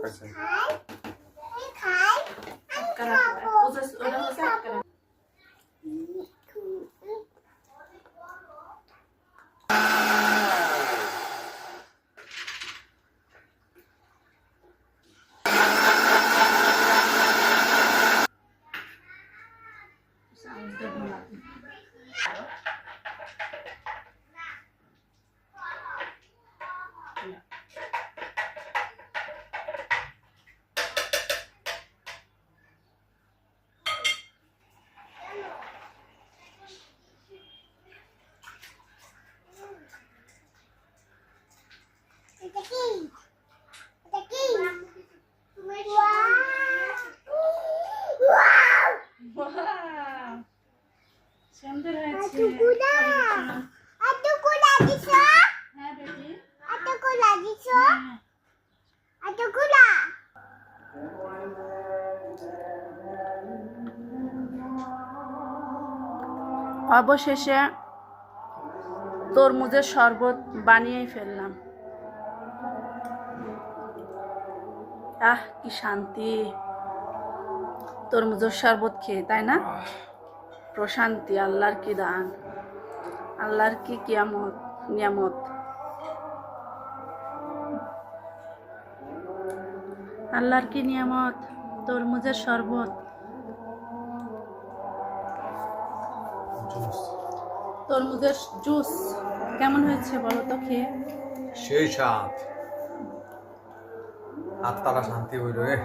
খাইছে সুন্দর হয়েছে। অবশেষে তরমুজের শরবত বানিয়েই ফেললাম। কি শান্তি তরমুজের শরবত খেয়ে, তাই না? প্রশান্তি, আল্লাহর কি দান, আল্লাহর কি কিয়ামত নিয়ামত। আল্লাহর কি নিয়ামত, তরমুজের শরবত, তরমুজের জুস। কেমন হয়েছে বলো তো খেয়ে? সেই স্বাদ, আত্মারা শান্তি হইল রে।